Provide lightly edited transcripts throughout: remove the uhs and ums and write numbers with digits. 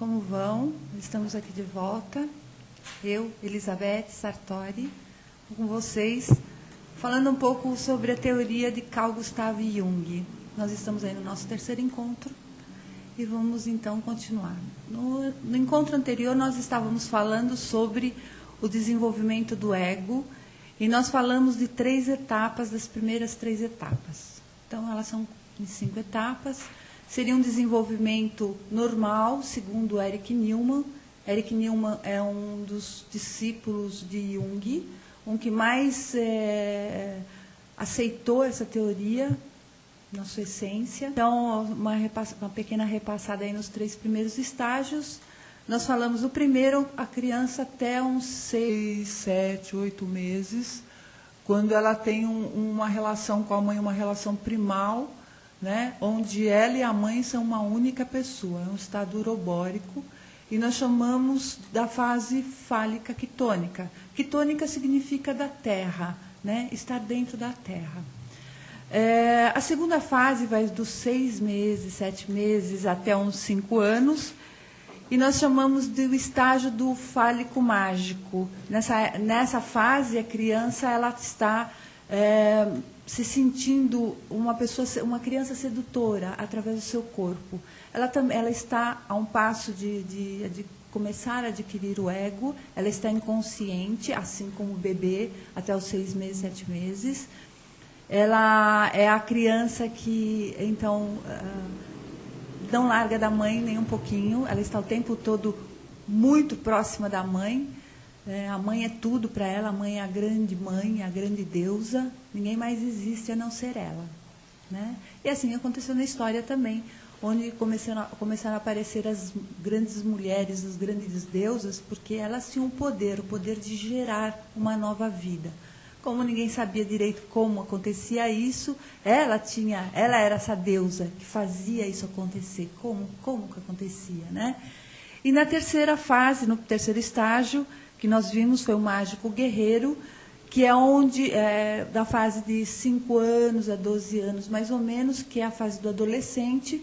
como vão? Estamos aqui de volta. Eu, Elizabeth Sartori, com vocês, falando um pouco sobre a teoria de Carl Gustav Jung. Nós estamos aí no nosso terceiro encontro e vamos então continuar. No encontro anterior nós estávamos falando sobre o desenvolvimento do ego e nós falamos de 3 etapas, das primeiras 3 etapas. Então elas são em 5 etapas. Seria um desenvolvimento normal, segundo Erich Neumann. Erich Neumann é um dos discípulos de Jung, um que mais aceitou essa teoria na sua essência. Então, uma pequena repassada aí nos 3 primeiros estágios. Nós falamos do primeiro, a criança até uns 6, 7, 8 meses, quando ela tem uma relação com a mãe, uma relação primal, né, onde ela e a mãe são uma única pessoa, é um estado urobórico, e nós chamamos da fase fálica quitônica. Quitônica significa da terra, né, estar dentro da terra. A segunda fase vai dos 6 meses, 7 meses até uns 5 anos, e nós chamamos do estágio do fálico mágico. Nessa fase, a criança ela está se sentindo uma criança sedutora através do seu corpo. Ela está a um passo de começar a adquirir o ego, ela está inconsciente, assim como o bebê, até os 6 meses, 7 meses. Ela é a criança que, então, não larga da mãe nem um pouquinho, ela está o tempo todo muito próxima da mãe. A mãe é tudo para ela, a mãe é a grande mãe, a grande deusa, ninguém mais existe a não ser ela, né? E assim aconteceu na história também, onde começaram a aparecer as grandes mulheres, as grandes deusas, porque elas tinham o poder de gerar uma nova vida. Como ninguém sabia direito como acontecia isso, ela era essa deusa que fazia isso acontecer. Como que acontecia, né? E na terceira fase, no terceiro estágio, que nós vimos foi o mágico guerreiro, que é onde, da fase de 5 anos a 12 anos, mais ou menos, que é a fase do adolescente,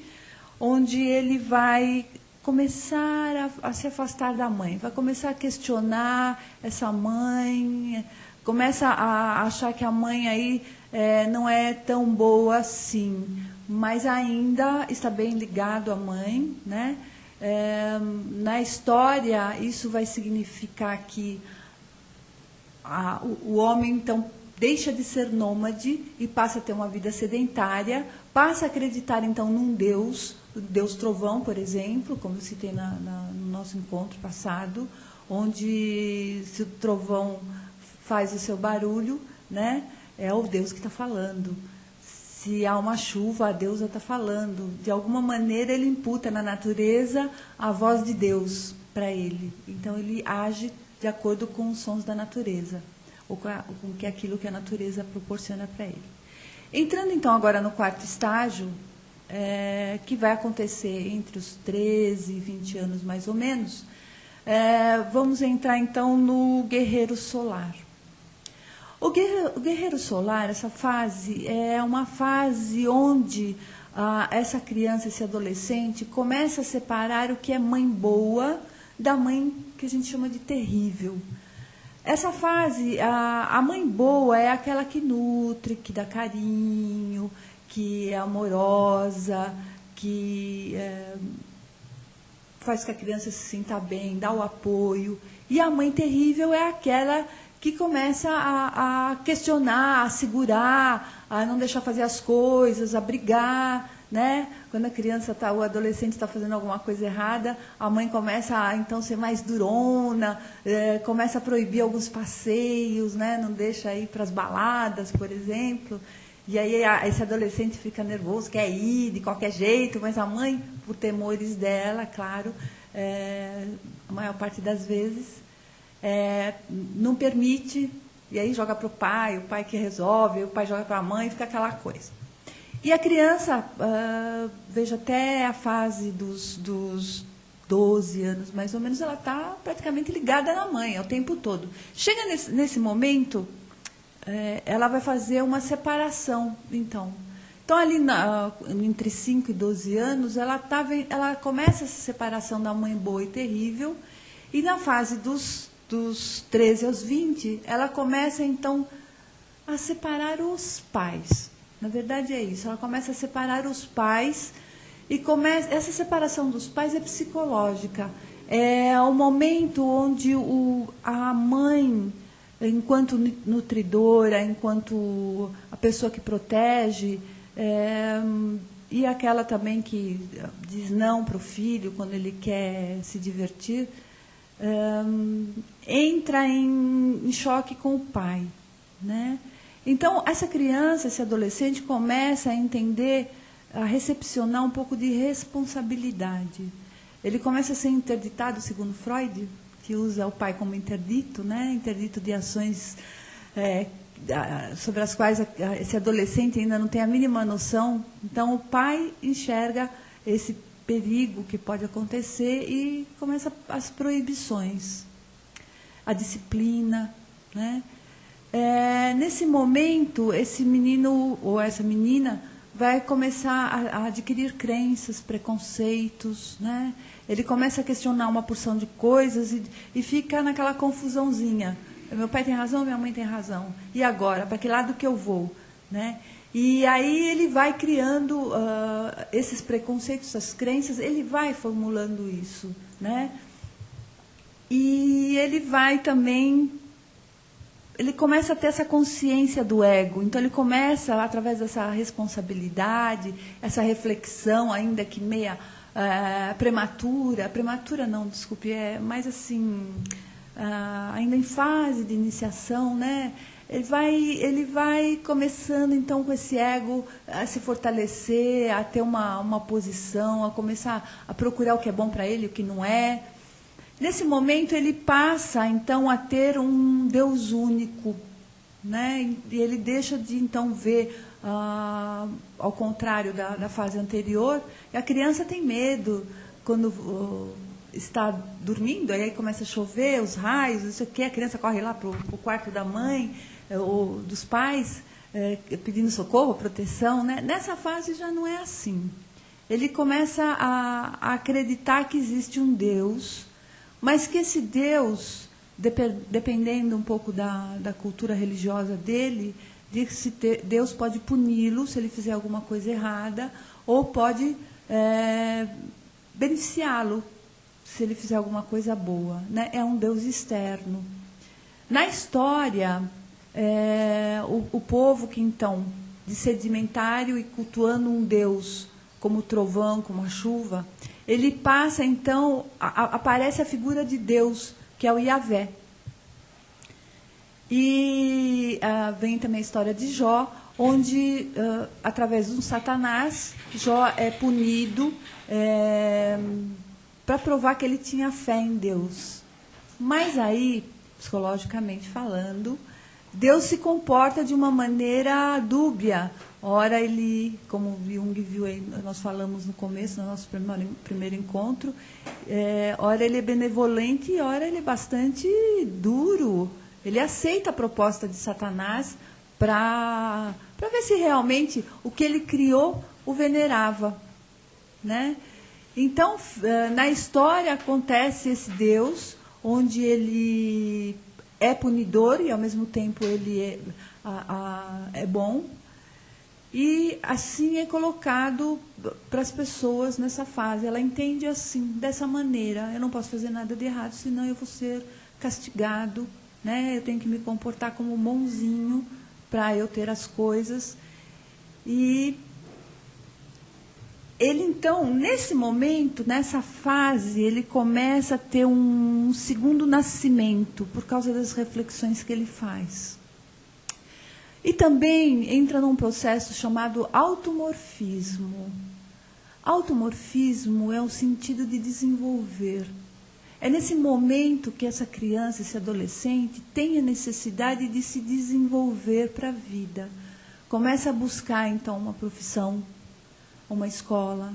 onde ele vai começar a se afastar da mãe, vai começar a questionar essa mãe, começa a achar que a mãe aí não é tão boa assim, mas ainda está bem ligado à mãe, né? Na história, isso vai significar que o homem, então, deixa de ser nômade e passa a ter uma vida sedentária, passa a acreditar, então, num Deus, o Deus Trovão, por exemplo, como eu citei no nosso encontro passado, onde se o trovão faz o seu barulho, né, é o Deus que está falando. Se há uma chuva, a deusa está falando. De alguma maneira, ele imputa na natureza a voz de Deus para ele. Então, ele age de acordo com os sons da natureza, ou com aquilo que a natureza proporciona para ele. Entrando, então, agora no 4º estágio, que vai acontecer entre os 13 e 20 anos, mais ou menos, vamos entrar, então, no guerreiro solar. O guerreiro solar, essa fase, é uma fase onde essa criança, esse adolescente, começa a separar o que é mãe boa da mãe que a gente chama de terrível. Essa fase, a mãe boa é aquela que nutre, que dá carinho, que é amorosa, que faz que a criança se sinta bem, dá o apoio. E a mãe terrível é aquela que começa a questionar, a segurar, a não deixar fazer as coisas, a brigar, né? Quando a criança o adolescente está fazendo alguma coisa errada, a mãe começa a então ser mais durona, começa a proibir alguns passeios, né? Não deixa ir para as baladas, por exemplo. E aí esse adolescente fica nervoso, quer ir de qualquer jeito, mas a mãe, por temores dela, claro, a maior parte das vezes, não permite, e aí joga para o pai que resolve, o pai joga para a mãe, fica aquela coisa. E a criança, veja, até a fase dos 12 anos, mais ou menos, ela está praticamente ligada na mãe, o tempo todo. Chega nesse momento, ela vai fazer uma separação, então, Então, ali entre 5 e 12 anos, ela começa essa separação da mãe boa e terrível, e na fase dos 13 aos 20, ela começa, então, a separar os pais. Na verdade, é isso. Ela começa a separar os pais, e essa separação dos pais é psicológica. É o momento onde a mãe, enquanto nutridora, enquanto a pessoa que protege, e aquela também que diz não para o filho quando ele quer se divertir, entra em choque com o pai, né? Então, essa criança, esse adolescente, começa a entender, a recepcionar um pouco de responsabilidade. Ele começa a ser interditado, segundo Freud, que usa o pai como interdito, né? Interdito de ações sobre as quais esse adolescente ainda não tem a mínima noção. Então, o pai enxerga esse perigo que pode acontecer e começa as proibições, a disciplina, né? Nesse momento, esse menino ou essa menina vai começar a adquirir crenças, preconceitos, né? Ele começa a questionar uma porção de coisas e fica naquela confusãozinha. Meu pai tem razão, minha mãe tem razão. E agora? Para que lado que eu vou? Né? E aí ele vai criando esses preconceitos, essas crenças, ele vai formulando isso. Né? E ele vai também... Ele começa a ter essa consciência do ego. Então, ele começa, através dessa responsabilidade, essa reflexão, ainda que meia prematura não, desculpe, mais assim, ainda em fase de iniciação, né? Ele vai começando, então, com esse ego a se fortalecer, a ter uma posição, a começar a procurar o que é bom para ele, o que não é. Nesse momento, ele passa, então, a ter um Deus único, né? E ele deixa de, então, ver, ao contrário da fase anterior, a criança tem medo quando está dormindo, aí começa a chover, os raios, não sei o quê, a criança corre lá para o quarto da mãe, ou dos pais, pedindo socorro, proteção. Né? Nessa fase já não é assim. Ele começa a acreditar que existe um Deus, mas que esse Deus, dependendo um pouco da cultura religiosa dele, diz que Deus pode puni-lo se ele fizer alguma coisa errada, ou pode beneficiá-lo se ele fizer alguma coisa boa. Né? É um Deus externo. Na história, o povo que, então, de sedimentário e cultuando um Deus como o trovão, como a chuva, ele passa, então, aparece a figura de Deus, que é o Yahvé. E vem também a história de Jó, onde, através de um Satanás, Jó é punido para provar que ele tinha fé em Deus. Mas aí, psicologicamente falando, Deus se comporta de uma maneira dúbia. Ora ele, como Jung viu, nós falamos no começo, no nosso primeiro encontro, ora ele é benevolente e ora ele é bastante duro. Ele aceita a proposta de Satanás para ver se realmente o que ele criou o venerava. Né? Então, na história acontece esse Deus, onde ele é punidor e, ao mesmo tempo, ele é bom. E assim é colocado para as pessoas nessa fase. Ela entende assim, dessa maneira. Eu não posso fazer nada de errado, senão eu vou ser castigado. Né? Eu tenho que me comportar como um bonzinho para eu ter as coisas. E ele, então, nesse momento, nessa fase, ele começa a ter um segundo nascimento, por causa das reflexões que ele faz. E também entra num processo chamado automorfismo. Automorfismo é o sentido de desenvolver. É nesse momento que essa criança, esse adolescente, tem a necessidade de se desenvolver para a vida. Começa a buscar, então, uma profissão, uma escola,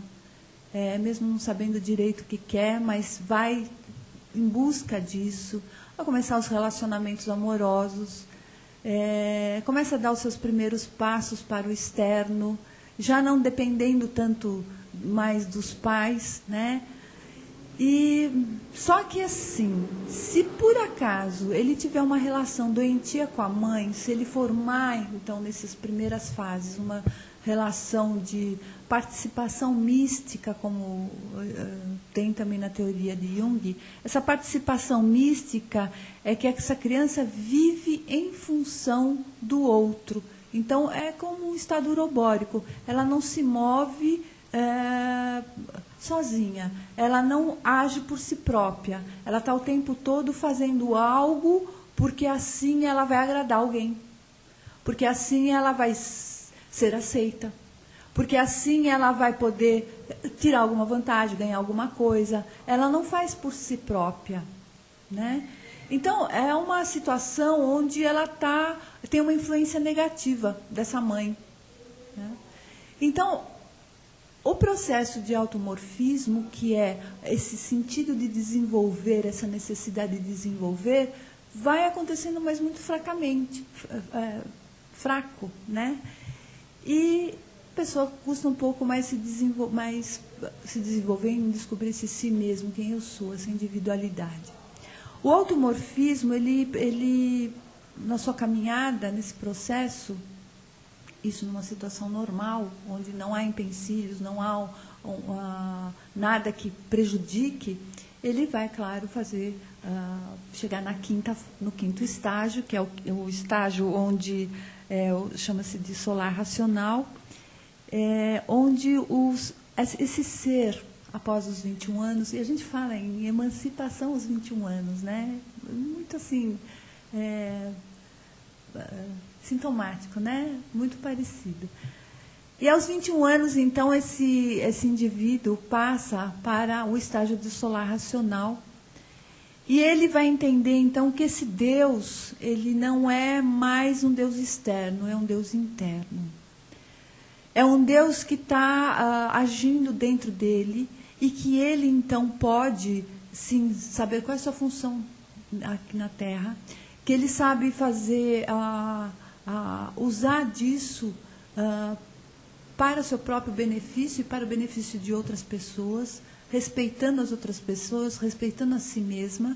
mesmo não sabendo direito o que quer, mas vai em busca disso, vai começar os relacionamentos amorosos, começa a dar os seus primeiros passos para o externo, já não dependendo tanto mais dos pais, né? E só que assim, se por acaso ele tiver uma relação doentia com a mãe, se ele formar, então, nessas primeiras fases, uma relação de participação mística, como tem também na teoria de Jung, essa participação mística é que essa criança vive em função do outro. Então, é como um estado urobórico, ela não se move sozinha, ela não age por si própria, ela está o tempo todo fazendo algo porque assim ela vai agradar alguém, porque assim ela vai ser aceita, porque assim ela vai poder tirar alguma vantagem, ganhar alguma coisa. Ela não faz por si própria, né? Então, é uma situação onde ela tem uma influência negativa dessa mãe, né? Então, o processo de automorfismo, que é esse sentido de desenvolver, essa necessidade de desenvolver, vai acontecendo, mas muito fracamente, fraco, né? E a pessoa custa um pouco mais se desenvolver em descobrir esse si mesmo, quem eu sou, essa individualidade. O automorfismo, ele na sua caminhada, nesse processo, isso numa situação normal, onde não há empecilhos, não há nada que prejudique, ele vai, claro, chegar no quinto estágio, que é o estágio onde chama-se de solar racional, onde esse ser, após os 21 anos, e a gente fala em emancipação aos 21 anos, né? Muito assim, sintomático, né? Muito parecido. E aos 21 anos, então, esse indivíduo passa para o estágio de solar racional. E ele vai entender, então, que esse Deus, ele não é mais um Deus externo, é um Deus interno. É um Deus que está agindo dentro dele e que ele, então, pode, sim, saber qual é a sua função aqui na Terra, que ele sabe fazer, usar disso para o seu próprio benefício e para o benefício de outras pessoas, respeitando as outras pessoas, respeitando a si mesma,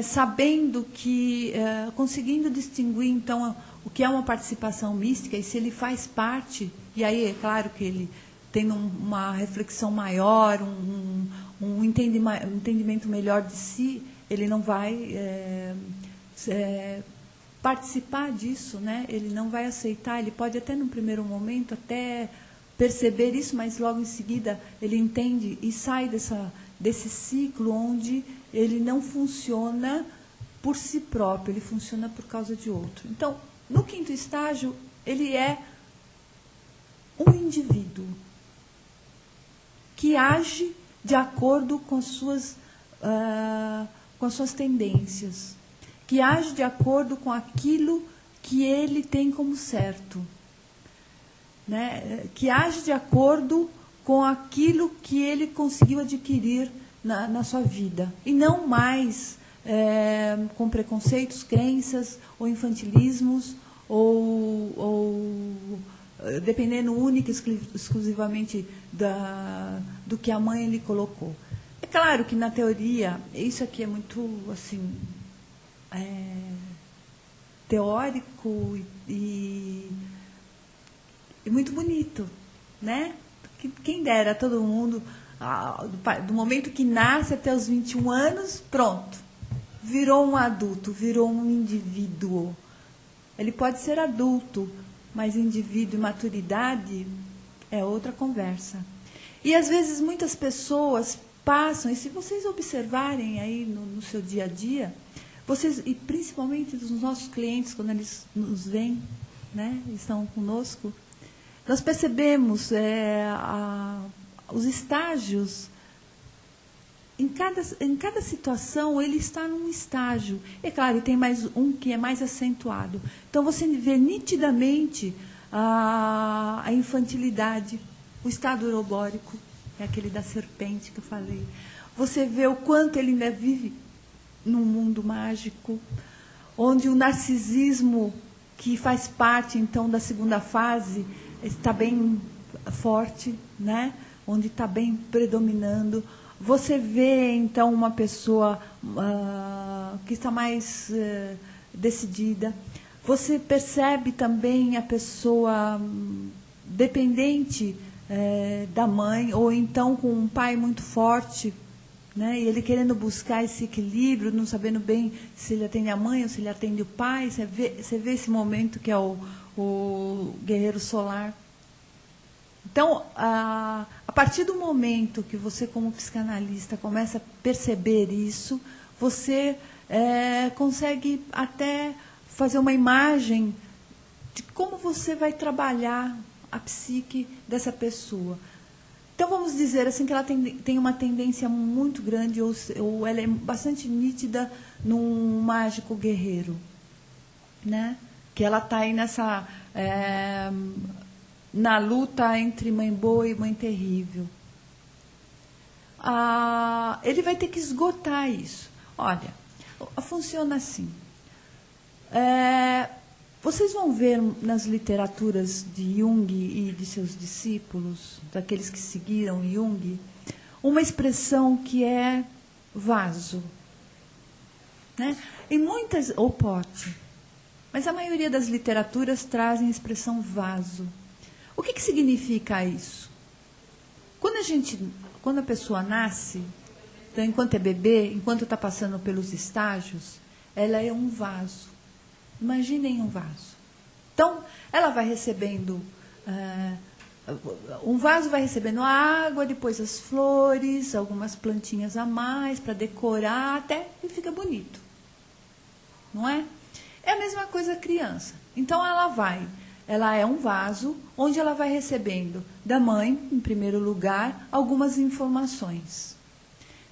sabendo que, conseguindo distinguir, então, o que é uma participação mística, e se ele faz parte, e aí é claro que ele tem uma reflexão maior, um entendimento melhor de si, ele não vai participar disso, né? Ele não vai aceitar, ele pode até num primeiro momento até perceber isso, mas logo em seguida ele entende e sai desse ciclo onde ele não funciona por si próprio, ele funciona por causa de outro. Então, no quinto estágio, ele é um indivíduo que age de acordo com as suas tendências, que age de acordo com aquilo que ele tem como certo, né? Que age de acordo com aquilo que ele conseguiu adquirir na sua vida, e não mais com preconceitos, crenças ou infantilismos, ou dependendo única e exclusivamente do que a mãe lhe colocou. É claro que na teoria, isso aqui é muito assim, teórico e muito bonito, né? Quem dera todo mundo, do momento que nasce até os 21 anos, pronto, virou um adulto, virou um indivíduo. Ele pode ser adulto, mas indivíduo e maturidade é outra conversa. E às vezes muitas pessoas passam, e se vocês observarem aí no seu dia a dia, e principalmente dos nossos clientes, quando eles nos veem, né, estão conosco, nós percebemos os estágios. Em cada situação, ele está num estágio. É claro, tem mais um que é mais acentuado. Então, você vê nitidamente a infantilidade, o estado urobórico, é aquele da serpente que eu falei. Você vê o quanto ele ainda vive num mundo mágico, onde o narcisismo, que faz parte, então, da segunda fase, está bem forte, né? Onde está bem predominando. Você vê, então, uma pessoa que está mais decidida. Você percebe também a pessoa dependente da mãe, ou então com um pai muito forte, né? E ele querendo buscar esse equilíbrio, não sabendo bem se ele atende a mãe ou se ele atende o pai. Você vê esse momento que é o guerreiro solar. Então, a partir do momento que você, como psicanalista, começa a perceber isso, você consegue até fazer uma imagem de como você vai trabalhar a psique dessa pessoa. Então, vamos dizer assim que ela tem uma tendência muito grande, ou ela é bastante nítida num mágico guerreiro, né? Que ela está aí nessa... na luta entre mãe boa e mãe terrível. Ele vai ter que esgotar isso. Olha, funciona assim. Vocês vão ver nas literaturas de Jung e de seus discípulos, daqueles que seguiram Jung, uma expressão que é vaso, né? Em muitas, ou pote, mas a maioria das literaturas trazem a expressão vaso. O que significa isso? Quando a pessoa nasce, então, enquanto é bebê, enquanto está passando pelos estágios, ela é um vaso. Imaginem um vaso. Então, ela vai recebendo... um vaso vai recebendo a água, depois as flores, algumas plantinhas a mais para decorar, até que fica bonito. Não é? É a mesma coisa a criança. Então, ela é um vaso onde ela vai recebendo da mãe, em primeiro lugar, algumas informações.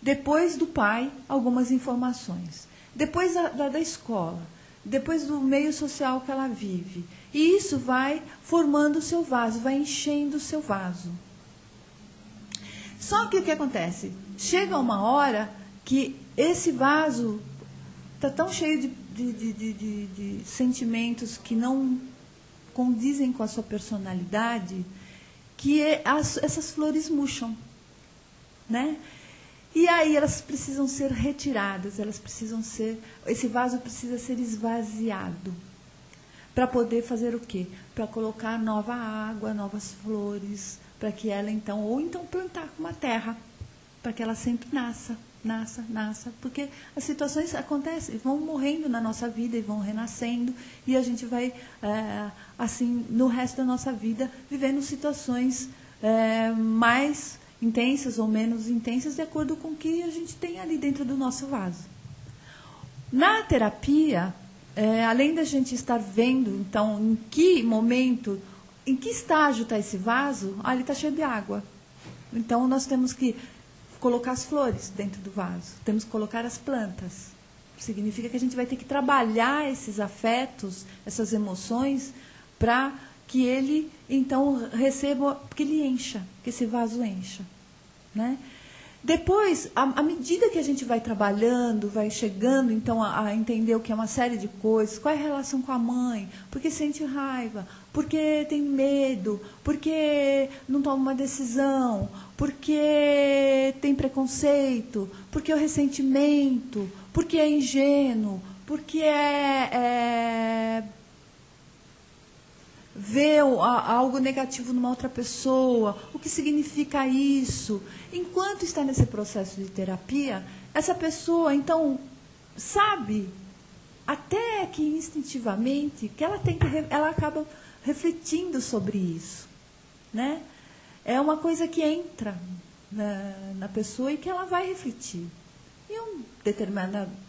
Depois do pai, algumas informações. Depois da escola. Depois do meio social que ela vive. E isso vai formando o seu vaso, vai enchendo o seu vaso. Só que o que acontece? Chega uma hora que esse vaso está tão cheio de sentimentos que não condizem com a sua personalidade, que essas flores murcham, né? E aí elas precisam ser retiradas, esse vaso precisa ser esvaziado, para poder fazer o quê? Para colocar nova água, novas flores, para que ela então, ou então plantar uma terra, para que ela sempre nasça, porque as situações acontecem, vão morrendo na nossa vida e vão renascendo, e a gente vai, assim, no resto da nossa vida, vivendo situações mais intensas ou menos intensas, de acordo com o que a gente tem ali dentro do nosso vaso. Na terapia, além da gente estar vendo, então, em que momento, em que estágio está esse vaso, ele está cheio de água. Então, nós temos que colocar as flores dentro do vaso, temos que colocar as plantas. Significa que a gente vai ter que trabalhar esses afetos, essas emoções, para que ele, então, receba, que ele encha, que esse vaso encha, né? Depois, à medida que a gente vai trabalhando, vai chegando, então, a entender o que é uma série de coisas, qual é a relação com a mãe, porque sente raiva, porque tem medo, porque não toma uma decisão, porque tem preconceito, porque é o ressentimento, porque é ingênuo, porque vê algo negativo numa outra pessoa, o que significa isso. Enquanto está nesse processo de terapia, essa pessoa, então, sabe, até que instintivamente, que ela acaba refletindo sobre isso, né? É uma coisa que entra na pessoa e que ela vai refletir. Em um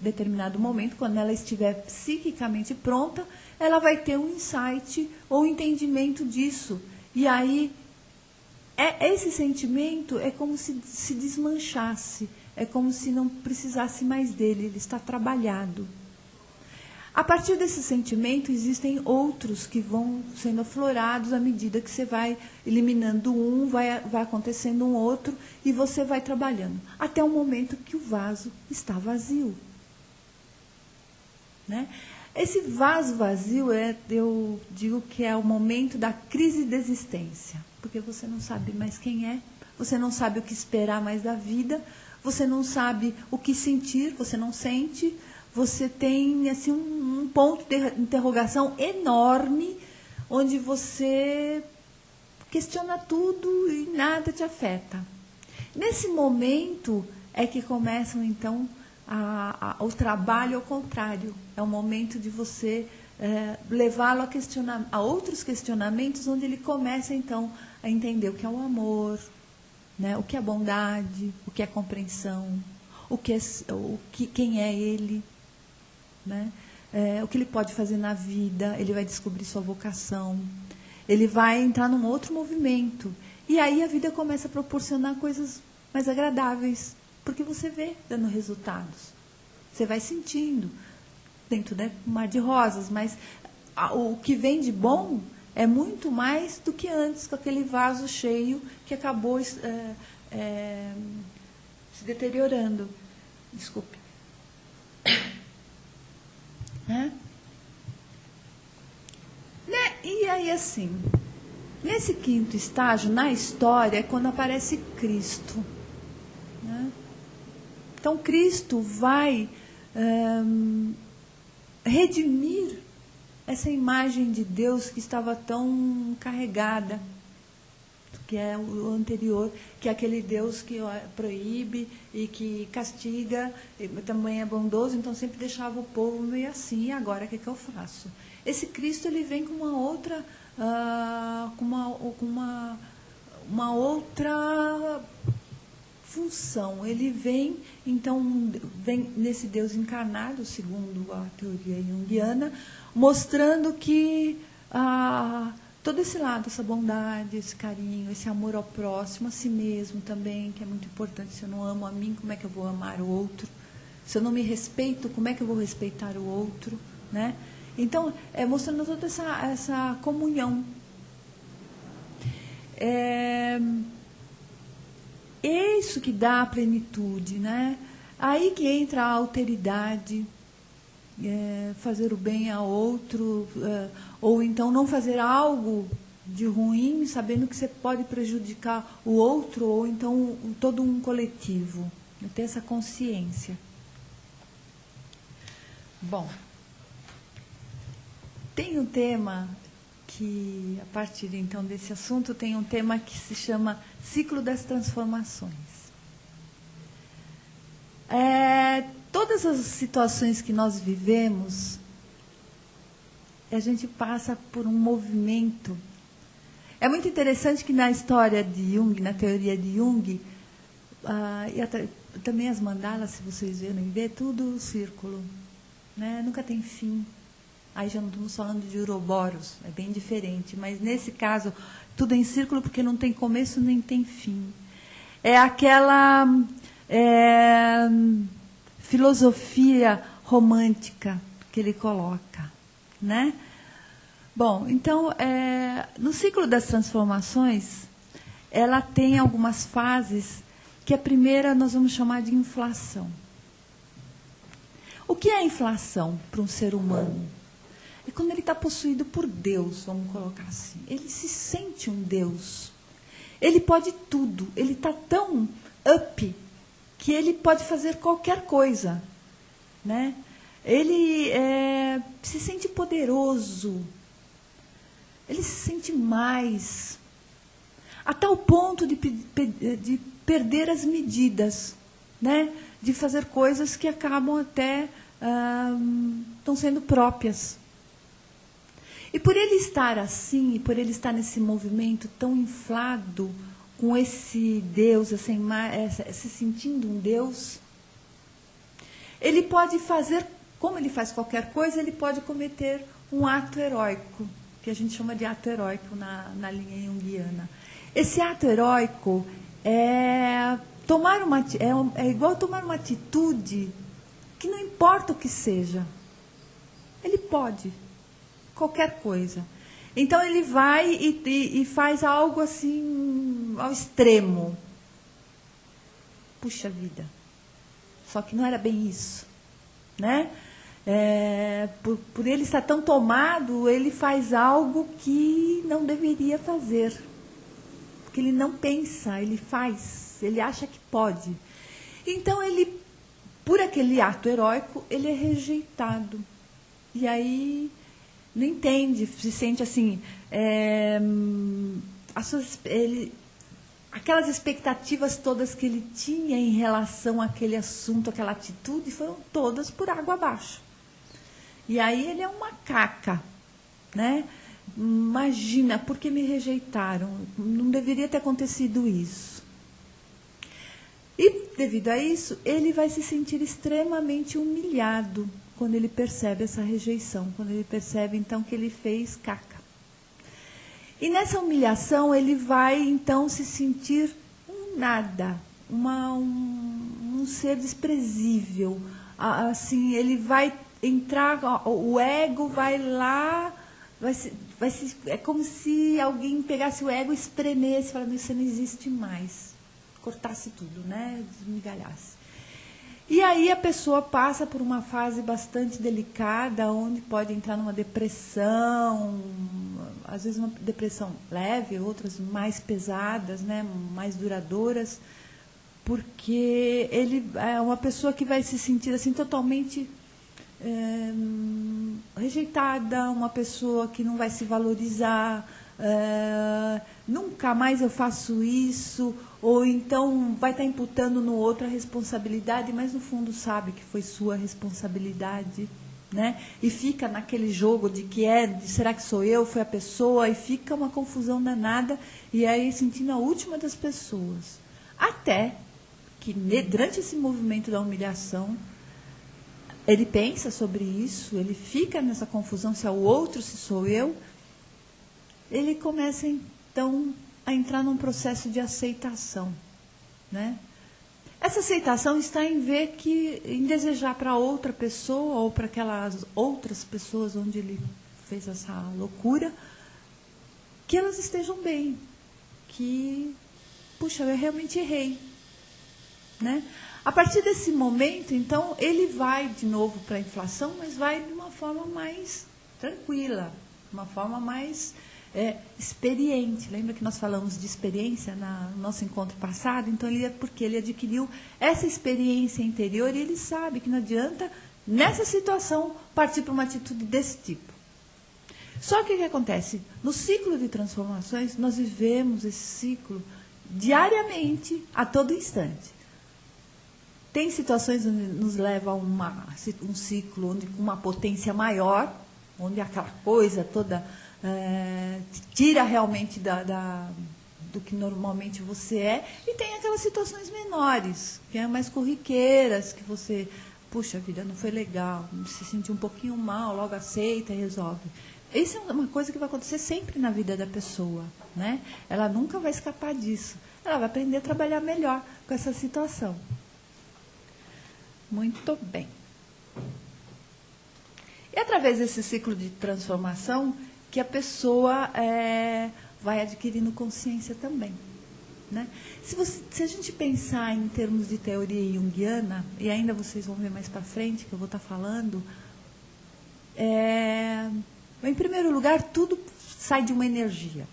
determinado momento, quando ela estiver psiquicamente pronta, ela vai ter um insight ou um entendimento disso. E aí, esse sentimento é como se desmanchasse, é como se não precisasse mais dele, ele está trabalhado. A partir desse sentimento, existem outros que vão sendo aflorados à medida que você vai eliminando um, vai acontecendo um outro, e você vai trabalhando, até o momento que o vaso está vazio, né? Esse vaso vazio, eu digo que é o momento da crise de existência, porque você não sabe mais quem é, você não sabe o que esperar mais da vida, você não sabe o que sentir, você não sente, você tem assim, um ponto de interrogação enorme, onde você questiona tudo e nada te afeta. Nesse momento é que começam, então, o trabalho ao contrário. É o momento de você levá-lo a outros questionamentos, onde ele começa, então, a entender o que é o amor, né? O que é bondade, o que é compreensão, quem é ele, né? O que ele pode fazer na vida, ele vai descobrir sua vocação, ele vai entrar num outro movimento. E aí a vida começa a proporcionar coisas mais agradáveis, porque você vê dando resultados. Você vai sentindo, dentro do mar de rosas, mas o que vem de bom é muito mais do que antes, com aquele vaso cheio que acabou se deteriorando. Desculpe. Né? E aí, assim, nesse quinto estágio, na história, é quando aparece Cristo. Né? Então, Cristo vai redimir essa imagem de Deus que estava tão carregada, que é o anterior, que é aquele Deus que proíbe e que castiga, e também é bondoso, então sempre deixava o povo meio assim, e agora o que eu faço? Esse Cristo, ele vem com uma outra, uma outra função. Ele vem, então, nesse Deus encarnado, segundo a teoria junguiana, mostrando que todo esse lado, essa bondade, esse carinho, esse amor ao próximo, a si mesmo também, que é muito importante. Se eu não amo a mim, como é que eu vou amar o outro? Se eu não me respeito, como é que eu vou respeitar o outro? Né? Então, mostrando toda essa comunhão. É isso que dá a plenitude, né? Aí que entra a alteridade, fazer o bem a outro, ou então não fazer algo de ruim, sabendo que você pode prejudicar o outro, ou então todo um coletivo. Ter essa consciência. Bom, tem um tema que, a partir então desse assunto, tem um tema que se chama Ciclo das Transformações. Todas as situações que nós vivemos, a gente passa por um movimento. É muito interessante que na história de Jung, na teoria de Jung, e também as mandalas, se vocês verem, é tudo círculo, né? Nunca tem fim. Aí já não estamos falando de Uroboros, é bem diferente. Mas, nesse caso, tudo é em círculo porque não tem começo nem tem fim. É aquela filosofia romântica que ele coloca. Né? Bom, então, no ciclo das transformações, ela tem algumas fases que a primeira nós vamos chamar de inflação. O que é a inflação para um ser humano? É quando ele está possuído por Deus, vamos colocar assim. Ele se sente um Deus. Ele pode tudo. Ele está tão up que ele pode fazer qualquer coisa. Né? Ele se sente poderoso. Ele se sente mais. A tal ponto de perder as medidas. Né? De fazer coisas que acabam até estão sendo próprias. E por ele estar assim, e por ele estar nesse movimento tão inflado, com esse Deus, se sentindo um Deus, ele pode fazer, como ele faz qualquer coisa, ele pode cometer um ato heróico, que a gente chama de ato heróico na linha junguiana. Esse ato heróico é igual tomar uma atitude que não importa o que seja. Ele pode. Qualquer coisa. Então, ele vai e faz algo assim, ao extremo. Puxa vida. Só que não era bem isso. Né? por ele estar tão tomado, ele faz algo que não deveria fazer. Porque ele não pensa, ele faz, ele acha que pode. Então, ele, por aquele ato heróico, ele é rejeitado. E aí, não entende, se sente assim... aquelas expectativas todas que ele tinha em relação àquele assunto, àquela atitude, foram todas por água abaixo. E aí ele é uma caca, né? Imagina, por que me rejeitaram? Não deveria ter acontecido isso. E, devido a isso, ele vai se sentir extremamente humilhado quando ele percebe essa rejeição, quando ele percebe, então, que ele fez caca. E nessa humilhação, ele vai, então, se sentir um nada, um ser desprezível. Assim, ele vai entrar, o ego vai lá, é como se alguém pegasse o ego e espremesse, falando, isso não existe mais. Cortasse tudo, né? Desmigalhasse. E aí a pessoa passa por uma fase bastante delicada, onde pode entrar numa depressão, às vezes uma depressão leve, outras mais pesadas, né, mais duradouras, porque ele é uma pessoa que vai se sentir assim totalmente rejeitada, uma pessoa que não vai se valorizar, nunca mais eu faço isso, ou então vai estar imputando no outro a responsabilidade, mas no fundo sabe que foi sua responsabilidade, né? E fica naquele jogo de será que sou eu, foi a pessoa, e fica uma confusão danada, e aí sentindo a última das pessoas. Até que durante esse movimento da humilhação, ele pensa sobre isso, ele fica nessa confusão, se é o outro, se sou eu, ele começa então a entrar num processo de aceitação, né? Essa aceitação está em desejar para outra pessoa ou para aquelas outras pessoas onde ele fez essa loucura, que elas estejam bem, que, puxa, eu realmente errei, né? A partir desse momento, então, ele vai de novo para a inflação, mas vai de uma forma mais tranquila, uma forma mais experiente. Lembra que nós falamos de experiência no nosso encontro passado? Então, porque ele adquiriu essa experiência interior e ele sabe que não adianta, nessa situação, partir para uma atitude desse tipo. Só que o que acontece? No ciclo de transformações, nós vivemos esse ciclo diariamente, a todo instante. Tem situações onde nos leva a um ciclo onde, com uma potência maior, onde aquela coisa toda tira realmente do que normalmente você é, e tem aquelas situações menores, que é mais corriqueiras, que você, puxa, a vida não foi legal, se sentiu um pouquinho mal, logo aceita e resolve. Isso é uma coisa que vai acontecer sempre na vida da pessoa, né? Ela nunca vai escapar disso. Ela vai aprender a trabalhar melhor com essa situação. Muito bem. E através desse ciclo de transformação que a pessoa vai adquirindo consciência também, né? Se a gente pensar em termos de teoria junguiana, e ainda vocês vão ver mais para frente, que eu vou estar falando, em primeiro lugar, tudo sai de uma energia.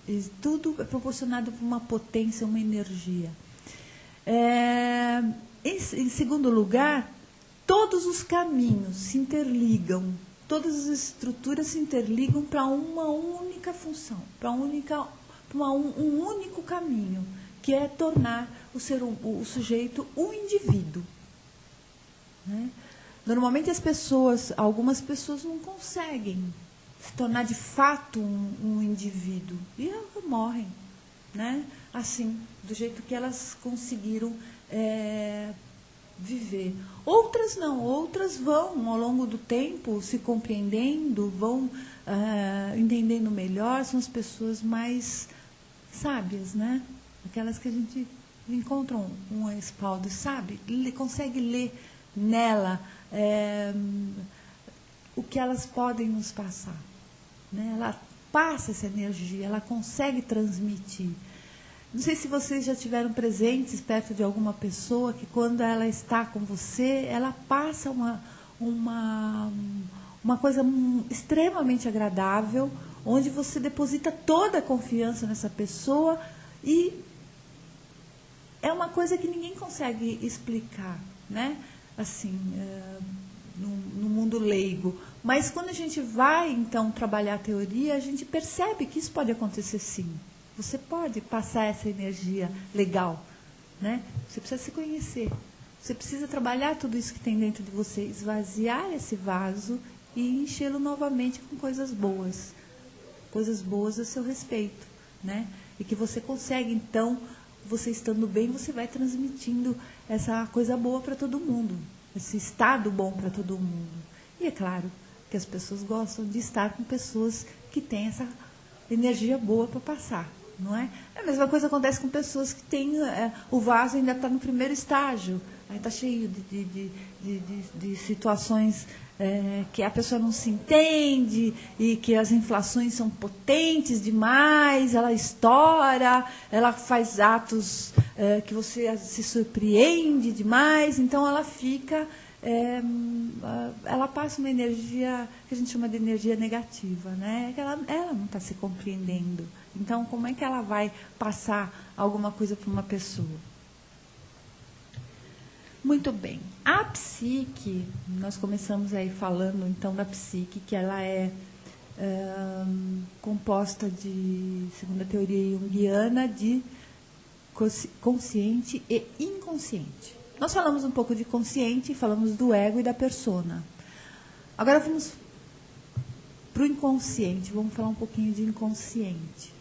E tudo é proporcionado por uma potência, uma energia. Em segundo lugar, todos os caminhos se interligam, todas as estruturas se interligam para uma única função, para um único caminho, que é tornar o sujeito um indivíduo, né? Normalmente algumas pessoas não conseguem se tornar de fato um indivíduo, e elas morrem, né? Assim, do jeito que elas conseguiram viver. Outras não, outras vão, ao longo do tempo, se compreendendo, vão entendendo melhor, são as pessoas mais sábias, né? Aquelas que a gente encontra um respaldo, sabe? Consegue ler nela o que elas podem nos passar, né? Ela passa essa energia, ela consegue transmitir. Não sei se vocês já tiveram presentes perto de alguma pessoa que, quando ela está com você, ela passa uma coisa extremamente agradável, onde você deposita toda a confiança nessa pessoa e é uma coisa que ninguém consegue explicar, né? Assim, no mundo leigo. Mas quando a gente vai, então, trabalhar a teoria, a gente percebe que isso pode acontecer sim. Você pode passar essa energia legal, né? Você precisa se conhecer. Você precisa trabalhar tudo isso que tem dentro de você, esvaziar esse vaso e enchê-lo novamente com coisas boas a seu respeito, né? E que você consegue, então, você estando bem, você vai transmitindo essa coisa boa para todo mundo, esse estado bom para todo mundo. E é claro que as pessoas gostam de estar com pessoas que têm essa energia boa para passar, não é? A mesma coisa acontece com pessoas que têm, o vaso ainda está no primeiro estágio, aí está cheio de situações que a pessoa não se entende e que as inflações são potentes demais, ela estoura, ela faz atos que você se surpreende demais, então ela fica, ela passa uma energia que a gente chama de energia negativa, né? Ela não está se compreendendo. Então, como é que ela vai passar alguma coisa para uma pessoa? Muito bem. A psique, nós começamos aí falando, então, da psique, que ela é composta de, segundo a teoria junguiana, de consciente e inconsciente. Nós falamos um pouco de consciente, falamos do ego e da persona. Agora vamos para o inconsciente, vamos falar um pouquinho de inconsciente.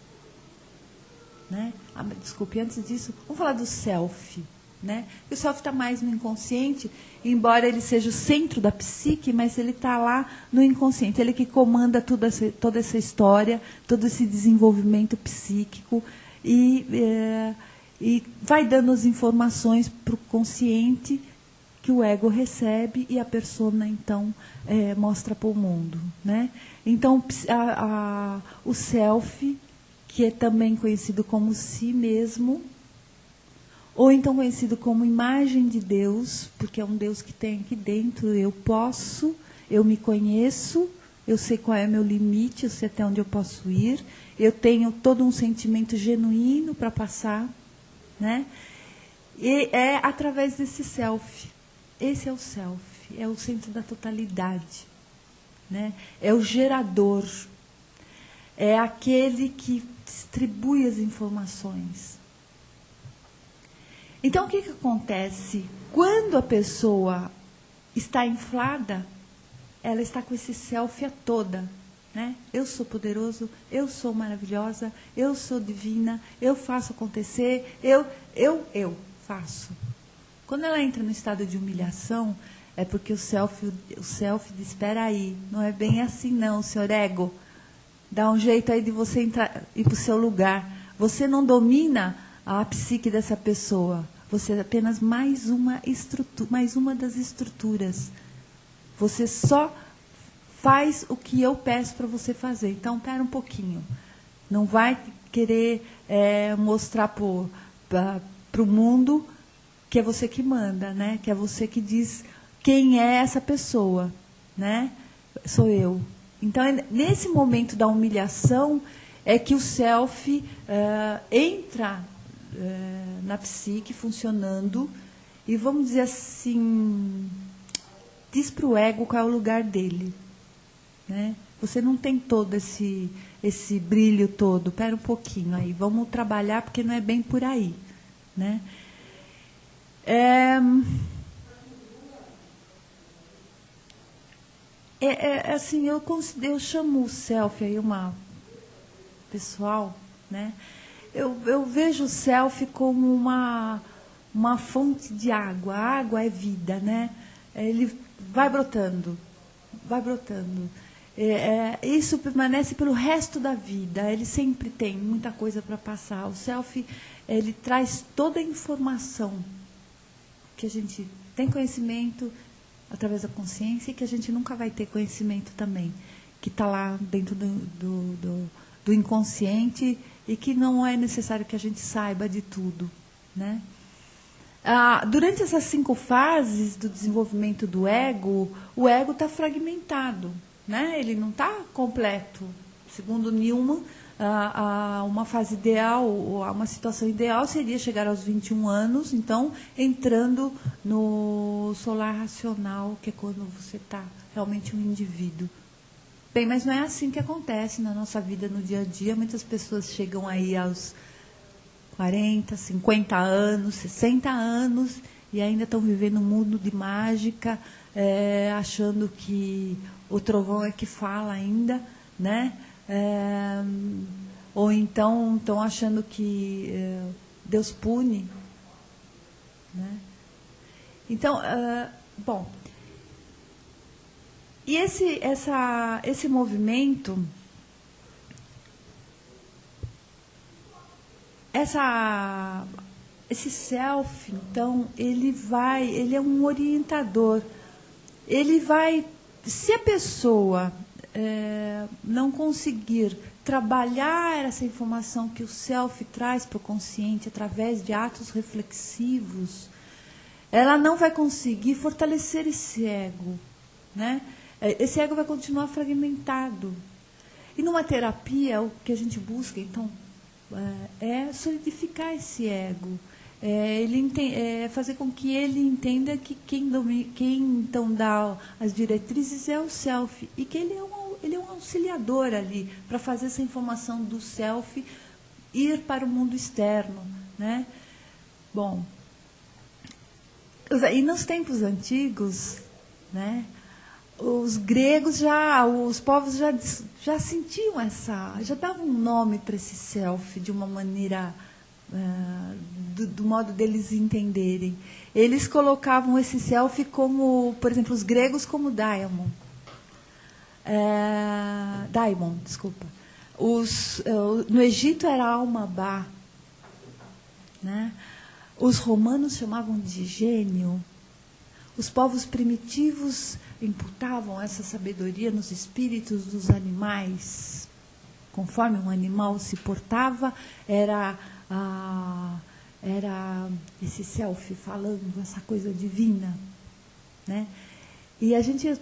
Né? Desculpe, antes disso, vamos falar do self. Né? O self está mais no inconsciente, embora ele seja o centro da psique, mas ele está lá no inconsciente. Ele que comanda toda essa história, todo esse desenvolvimento psíquico e vai dando as informações para o consciente que o ego recebe e a persona, então, mostra para o mundo. Né? Então, o self, que é também conhecido como si mesmo, ou então conhecido como imagem de Deus, porque é um Deus que tem aqui dentro, eu posso, eu me conheço, eu sei qual é o meu limite, eu sei até onde eu posso ir, eu tenho todo um sentimento genuíno para passar, né? E é através desse self. Esse é o self, é o centro da totalidade, né? É o gerador, é aquele que distribui as informações. Então, o que acontece? Quando a pessoa está inflada, ela está com esse self a toda. Né? Eu sou poderoso, eu sou maravilhosa, eu sou divina, eu faço acontecer, eu faço. Quando ela entra no estado de humilhação, é porque o self diz, espera aí, não é bem assim não, senhor ego. Dá um jeito aí de você ir para o seu lugar. Você não domina a psique dessa pessoa. Você é apenas mais uma das estruturas. Você só faz o que eu peço para você fazer. Então, espera um pouquinho. Não vai querer mostrar para o mundo que é você que manda, né? Que é você que diz quem é essa pessoa. Né? Sou eu. Então, nesse momento da humilhação, é que o self entra na psique funcionando e, vamos dizer assim, diz para o ego qual é o lugar dele. Né? Você não tem todo esse brilho todo. Espera um pouquinho aí, vamos trabalhar porque não é bem por aí. Né? Assim, eu chamo o self aí, pessoal, né? Eu vejo o self como uma fonte de água. A água é vida, né? Ele vai brotando, vai brotando. Isso permanece pelo resto da vida. Ele sempre tem muita coisa para passar. O self, ele traz toda a informação que a gente tem conhecimento através da consciência e que a gente nunca vai ter conhecimento também, que está lá dentro do inconsciente e que não é necessário que a gente saiba de tudo. Né? Durante essas 5 fases do desenvolvimento do ego, o ego está fragmentado, né? Ele não está completo. Segundo Newman, uma fase ideal, uma situação ideal seria chegar aos 21 anos, então, entrando no solar racional, que é quando você está realmente um indivíduo. Bem, mas não é assim que acontece na nossa vida, no dia a dia. Muitas pessoas chegam aí aos 40, 50 anos, 60 anos, e ainda estão vivendo um mundo de mágica, achando que o trovão é que fala ainda, né? Ou então estão achando que Deus pune, né? Então, bom, e esse movimento, esse self, então, ele é um orientador. Ele vai, se a pessoa não conseguir trabalhar essa informação que o self traz para o consciente através de atos reflexivos, ela não vai conseguir fortalecer esse ego, né? Esse ego vai continuar fragmentado. E numa terapia, o que a gente busca, então, é solidificar esse ego, fazer com que ele entenda que quem então dá as diretrizes é o self, e que ele é um auxiliador ali para fazer essa informação do self ir para o mundo externo, né? Bom, e nos tempos antigos, né, os gregos os povos já sentiam já davam um nome para esse self de uma maneira, do modo deles entenderem. Eles colocavam esse self como, por exemplo, os gregos como daimon. Daimon, desculpa. No Egito era alma-ba, né? Os romanos chamavam de gênio. Os povos primitivos imputavam essa sabedoria nos espíritos dos animais. Conforme um animal se portava, era esse self falando, essa coisa divina, né? E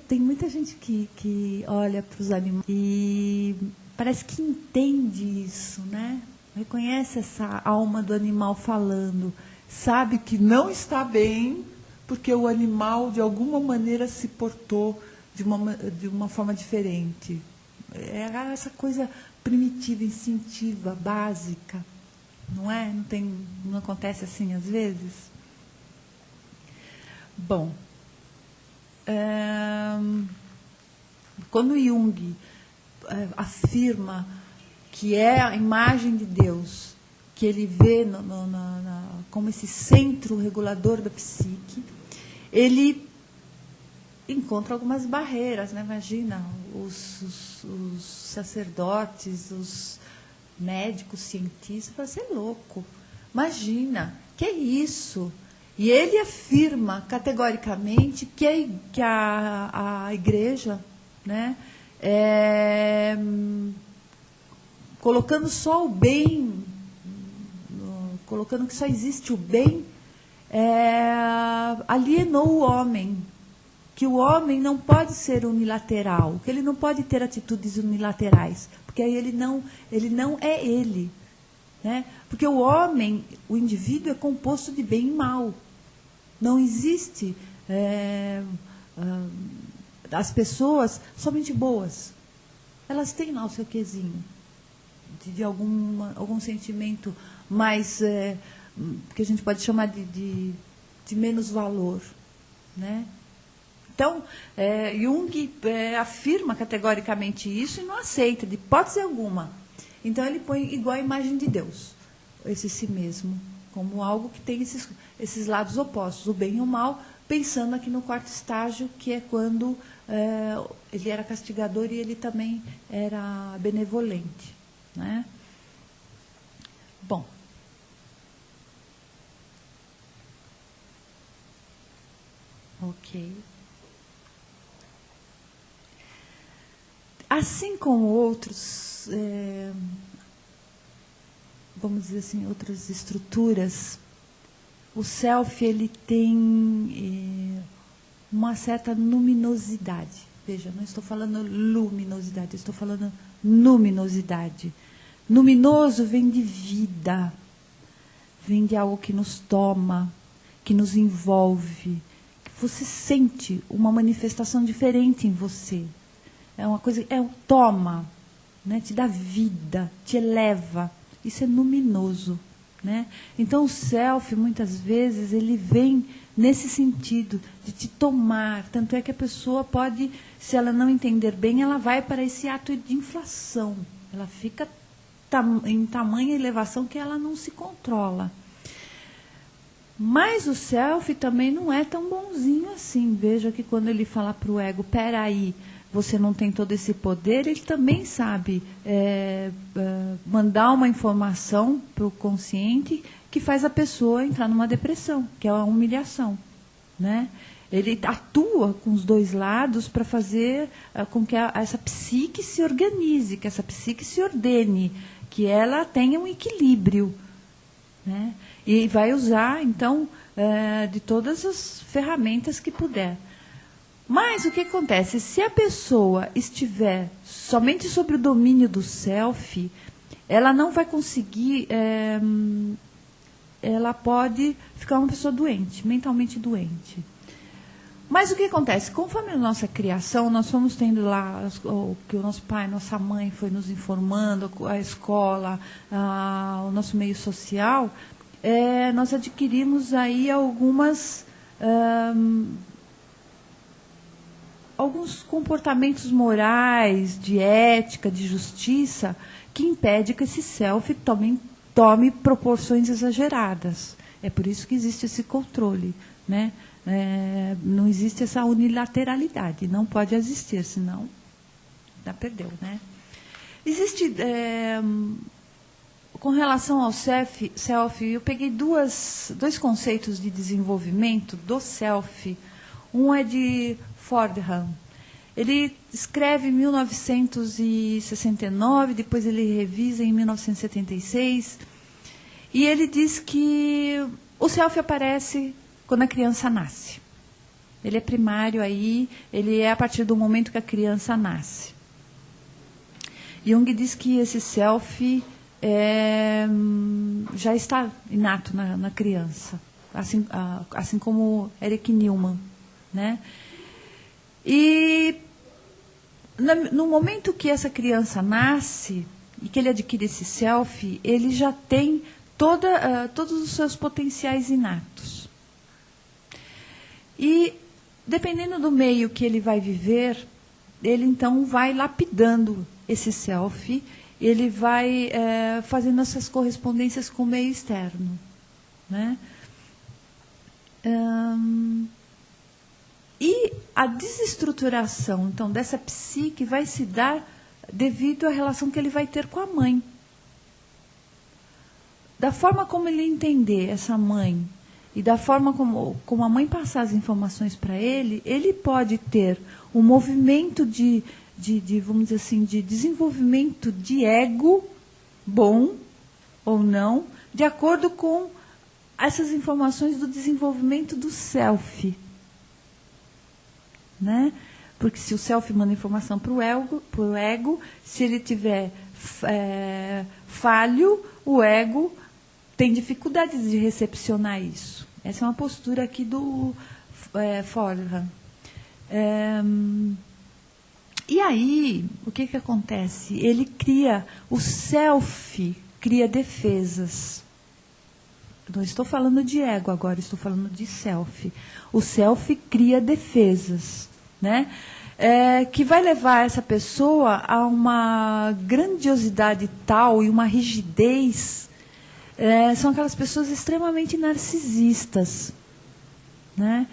tem muita gente que olha para os animais e parece que entende isso, né? Reconhece essa alma do animal falando, sabe que não está bem, porque o animal, de alguma maneira, se portou de uma forma diferente. É essa coisa primitiva, instintiva, básica. Não é? Não acontece assim às vezes? Bom, quando Jung afirma que é a imagem de Deus, que ele vê como esse centro regulador da psique, ele encontra algumas barreiras, né? Imagina, os sacerdotes, os médicos, cientistas, você é louco. Imagina, que é isso? E ele afirma categoricamente que a igreja, né, colocando só o bem, colocando que só existe o bem, alienou o homem, que o homem não pode ser unilateral, que ele não pode ter atitudes unilaterais, porque aí ele não é ele, né? Porque o homem, o indivíduo é composto de bem e mal. Não existe as pessoas somente boas. Elas têm lá o seu quezinho de algum sentimento mais, que a gente pode chamar de menos valor, né? Então, Jung afirma categoricamente isso e não aceita, de hipótese alguma. Então, ele põe igual a imagem de Deus, esse si mesmo, como algo que tem esses lados opostos, o bem e o mal, pensando aqui no 4º estágio, que é quando ele era castigador e ele também era benevolente, né? Bom. Ok. Assim como outros, vamos dizer assim, outras estruturas o self ele tem uma certa luminosidade. Veja, não estou falando luminosidade, estou falando luminosidade. Luminoso vem de vida, vem de algo que nos toma, que nos envolve, que você sente uma manifestação diferente em você. É uma coisa, é um toma, né? Te dá vida, te eleva. Isso é luminoso, né? Então o self, muitas vezes, ele vem nesse sentido de te tomar. Tanto é que a pessoa pode, se ela não entender bem, ela vai para esse ato de inflação. Ela fica em tamanha elevação que ela não se controla. Mas o self também não é tão bonzinho assim. Veja que quando ele fala para o ego, peraí, você não tem todo esse poder, ele também sabe mandar uma informação para o consciente que faz a pessoa entrar numa depressão, que é a humilhação, né? Ele atua com os dois lados para fazer com que essa psique se organize, que essa psique se ordene, que ela tenha um equilíbrio, né? E vai usar, então, de todas as ferramentas que puder. Mas o que acontece? Se a pessoa estiver somente sob o domínio do self, ela não vai conseguir, ela pode ficar uma pessoa doente, mentalmente doente. Mas o que acontece? Conforme a nossa criação, nós fomos tendo lá o que o nosso pai, nossa mãe foi nos informando, a escola, o nosso meio social, nós adquirimos aí alguns comportamentos morais, de ética, de justiça, que impede que esse self tome proporções exageradas. É por isso que existe esse controle, né? Não existe essa unilateralidade, não pode existir, senão já perdeu, né? Existe, com relação ao self, eu peguei dois conceitos de desenvolvimento do self. Um é de Fordham. Ele escreve em 1969, depois ele revisa em 1976, e ele diz que o self aparece quando a criança nasce. Ele é primário aí, ele é a partir do momento que a criança nasce. Jung diz que esse self já está inato na criança, assim como Eric Newman, né? E no momento que essa criança nasce e que ele adquire esse self, ele já tem todos os seus potenciais inatos. E, dependendo do meio que ele vai viver, ele então vai lapidando esse self, ele vai fazendo essas correspondências com o meio externo, né? E a desestruturação, então, dessa psique vai se dar devido à relação que ele vai ter com a mãe. Da forma como ele entender essa mãe e da forma como a mãe passar as informações para ele pode ter um movimento vamos dizer assim, de desenvolvimento de ego, bom ou não, de acordo com essas informações do desenvolvimento do self. Né? Porque se o self manda informação para o ego, se ele tiver falho, o ego tem dificuldades de recepcionar isso. Essa é uma postura aqui do Fordham. E aí, o que acontece? O self cria defesas. Não estou falando de ego agora, estou falando de self. O self cria defesas, né? Que vai levar essa pessoa a uma grandiosidade tal e uma rigidez. São aquelas pessoas extremamente narcisistas, né?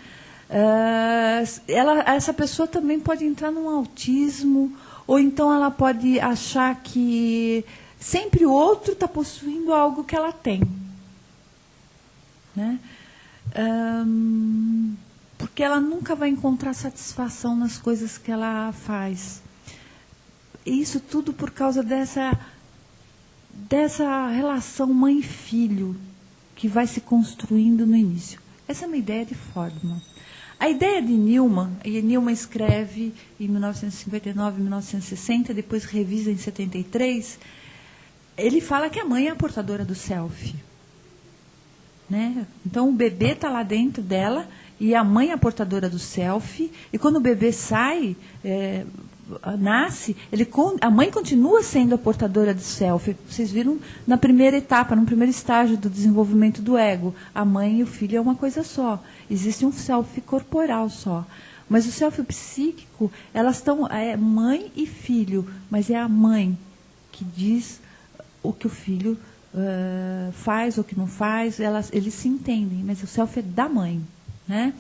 Essa pessoa também pode entrar num autismo, ou então ela pode achar que sempre o outro está possuindo algo que ela tem. Né? Porque ela nunca vai encontrar satisfação nas coisas que ela faz. Isso tudo por causa dessa relação mãe-filho que vai se construindo no início. Essa é uma ideia de Fordman. A ideia de Newman, e Newman escreve em 1959, 1960, depois revisa em 73, ele fala que a mãe é a portadora do self. Né? Então, o bebê está lá dentro dela, e a mãe é a portadora do self, e quando o bebê sai, nasce, a mãe continua sendo a portadora do self. Vocês viram na primeira etapa, no primeiro estágio do desenvolvimento do ego. A mãe e o filho é uma coisa só. Existe um self corporal só. Mas o self psíquico, elas estão, é mãe e filho, mas é a mãe que diz o que o filho faz ou que não faz. Eles se entendem, mas o self é da mãe. Né?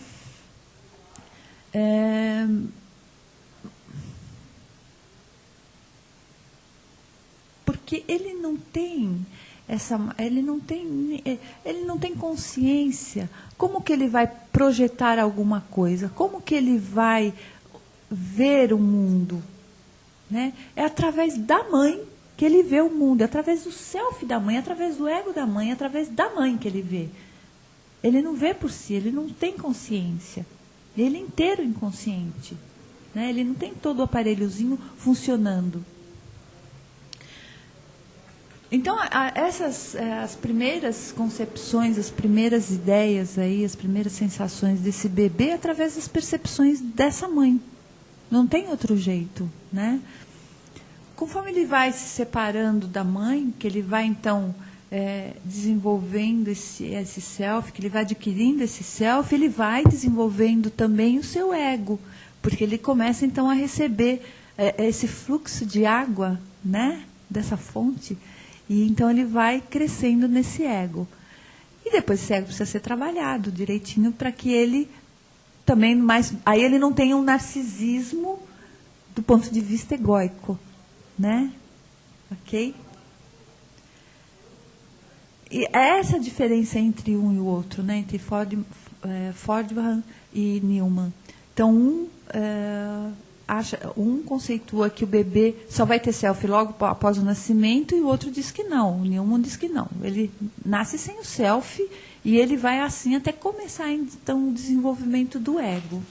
Porque ele não tem consciência. Como que ele vai projetar alguma coisa? Como que ele vai ver o mundo? Né? É através da mãe que ele vê o mundo, é através do self da mãe, é através do ego da mãe, é através da mãe que ele vê. Ele não vê por si, ele não tem consciência. Ele é inteiro inconsciente. Né? Ele não tem todo o aparelhozinho funcionando. Então, as primeiras concepções, as primeiras ideias, aí, as primeiras sensações desse bebê é através das percepções dessa mãe. Não tem outro jeito. Né? Conforme ele vai se separando da mãe, que ele vai, então, desenvolvendo esse self, que ele vai adquirindo esse self, ele vai desenvolvendo também o seu ego, porque ele começa, então, a receber esse fluxo de água, né, dessa fonte, e então ele vai crescendo nesse ego. E depois esse ego precisa ser trabalhado direitinho para que ele também aí ele não tenha um narcisismo do ponto de vista egóico, né? Ok? E essa diferença entre um e o outro, né? Entre Fordman e Newman. Então, um conceitua que o bebê só vai ter self logo após o nascimento, e o outro diz que não. O Newman diz que não. Ele nasce sem o self e ele vai assim até começar, então, o desenvolvimento do ego.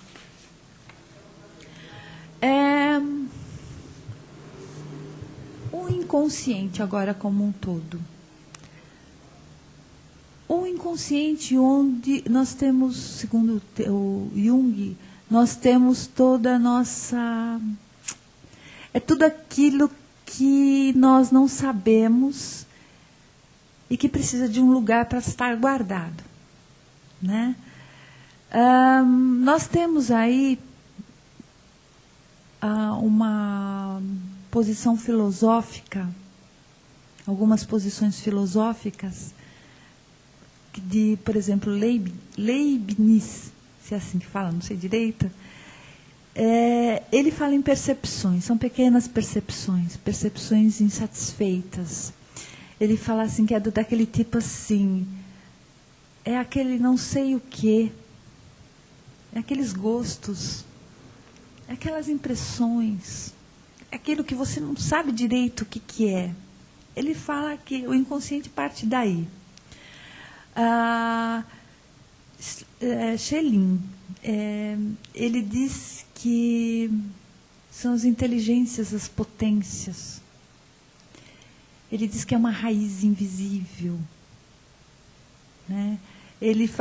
O inconsciente, agora, como um todo. O inconsciente, onde nós temos, segundo o Jung, nós temos toda a nossa... É tudo aquilo que nós não sabemos e que precisa de um lugar para estar guardado. Né? Nós temos aí uma posição filosófica, algumas posições filosóficas, por exemplo, Leibniz, se é assim que fala, não sei direito, ele fala em percepções, são pequenas percepções, percepções insatisfeitas. Ele fala assim, que é daquele tipo assim, é aquele não sei o quê, é aqueles gostos, é aquelas impressões, é aquilo que você não sabe direito o que é. Ele fala que o inconsciente parte daí. Schelling, ele diz que são as inteligências, as potências. Ele diz que é uma raiz invisível. Né? Eles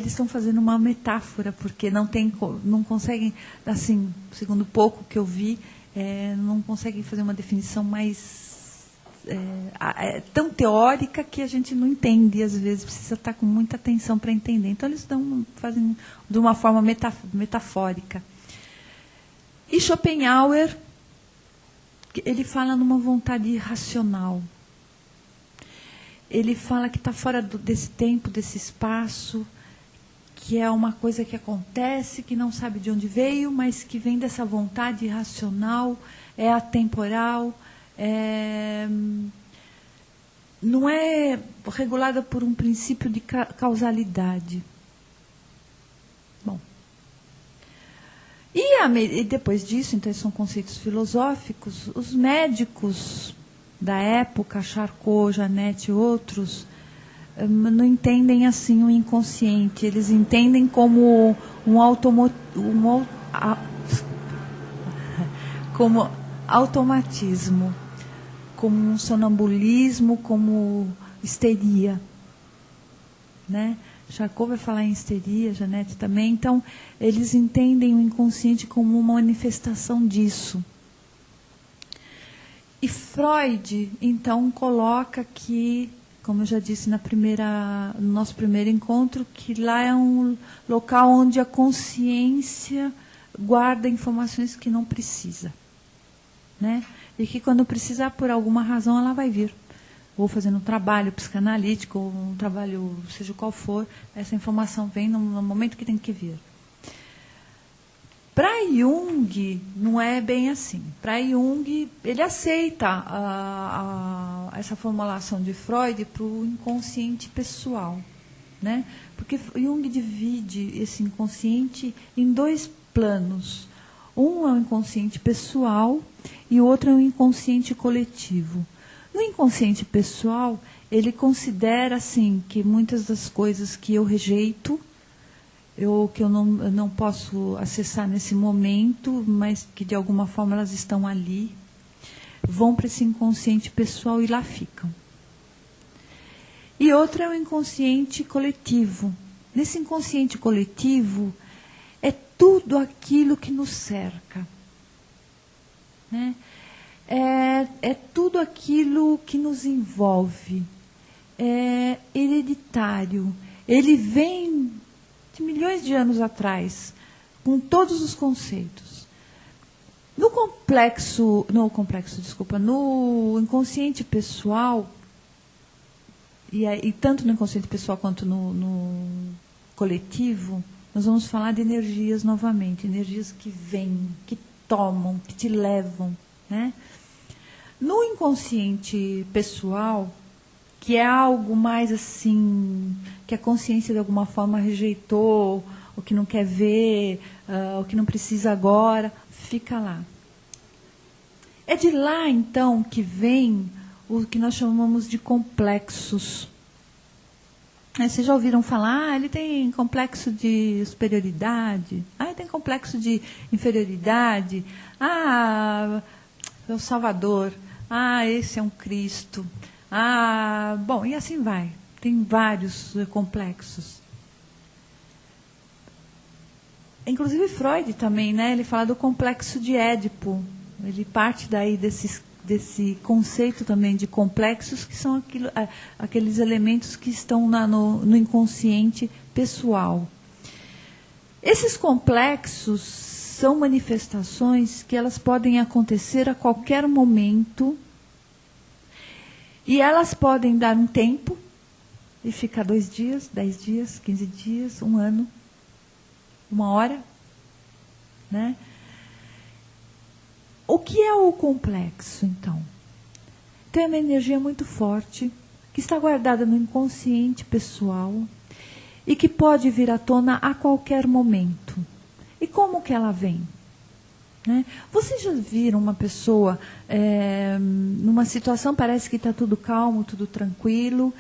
estão fazendo uma metáfora, porque não conseguem, assim, segundo pouco que eu vi, não conseguem fazer uma definição mais tão teórica que a gente não entende, e às vezes precisa estar com muita atenção para entender. Então, eles fazem de uma forma metafórica. E Schopenhauer, ele fala numa vontade irracional. Ele fala que está fora desse tempo, desse espaço, que é uma coisa que acontece, que não sabe de onde veio, mas que vem dessa vontade irracional, é atemporal, não é regulada por um princípio de causalidade. Bom. E depois disso, então, são conceitos filosóficos, os médicos da época, Charcot, Janet e outros, não entendem assim o inconsciente. Eles entendem como como automatismo, como um sonambulismo, como histeria, né? Charcot vai falar em histeria, Janete também. Então, eles entendem o inconsciente como uma manifestação disso. E Freud, então, coloca que, como eu já disse no nosso primeiro encontro, que lá é um local onde a consciência guarda informações que não precisa, né? E que quando precisar, por alguma razão, ela vai vir. Ou fazendo um trabalho psicanalítico, ou um trabalho, seja qual for, essa informação vem no momento que tem que vir. Para Jung, não é bem assim. Para Jung, ele aceita essa formulação de Freud para o inconsciente pessoal, né? Porque Jung divide esse inconsciente em 2 planos. Um é o inconsciente pessoal e o outro é o inconsciente coletivo. No inconsciente pessoal, ele considera assim que muitas das coisas que eu rejeito, que eu não posso acessar nesse momento, mas que de alguma forma elas estão ali, vão para esse inconsciente pessoal e lá ficam. E outro é o inconsciente coletivo. Nesse inconsciente coletivo é tudo aquilo que nos cerca, né? É tudo aquilo que nos envolve, é hereditário. Ele vem de milhões de anos atrás, com todos os conceitos. No inconsciente pessoal, e tanto no inconsciente pessoal quanto no coletivo, nós vamos falar de energias novamente, energias que vêm, que tomam, que te levam, né? No inconsciente pessoal, que é algo mais assim, que a consciência de alguma forma rejeitou, o que não quer ver, o que não precisa agora, fica lá. É de lá, então, que vem o que nós chamamos de complexos. Vocês já ouviram falar, ele tem complexo de superioridade, ele tem complexo de inferioridade, é o Salvador, esse é um Cristo, bom, e assim vai. Tem vários complexos. Inclusive Freud também, né? Ele fala do complexo de Édipo. Ele parte daí desse conceito também de complexos, que são aqueles elementos que estão no inconsciente pessoal. Esses complexos são manifestações que elas podem acontecer a qualquer momento, e elas podem dar um tempo e ficar 2 dias, 10 dias, 15 dias, 1 ano, 1 hora, né? O que é o complexo, então? Tem uma energia muito forte, que está guardada no inconsciente pessoal e que pode vir à tona a qualquer momento. E como que ela vem? Né? Vocês já viram uma pessoa numa situação, parece que está tudo calmo, tudo tranquilo,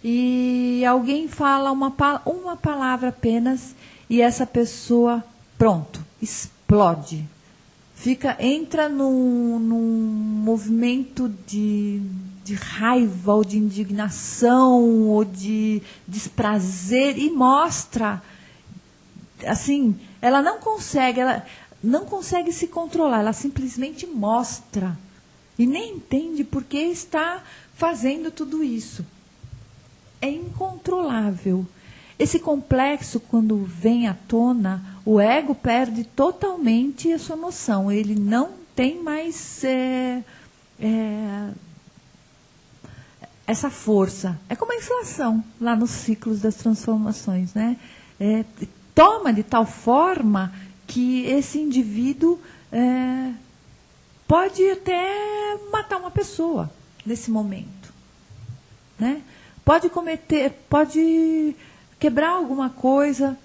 e alguém fala uma palavra apenas, e essa pessoa, pronto, explode. Entra num movimento de raiva, ou de indignação, ou de desprazer, e mostra, assim, ela não consegue se controlar, ela simplesmente mostra, e nem entende por que está fazendo tudo isso. É incontrolável. Esse complexo, quando vem à tona, o ego perde totalmente a sua noção. Ele não tem mais essa força. É como a inflação, lá nos ciclos das transformações, né? Toma de tal forma que esse indivíduo pode até matar uma pessoa nesse momento, né? Pode quebrar alguma coisa,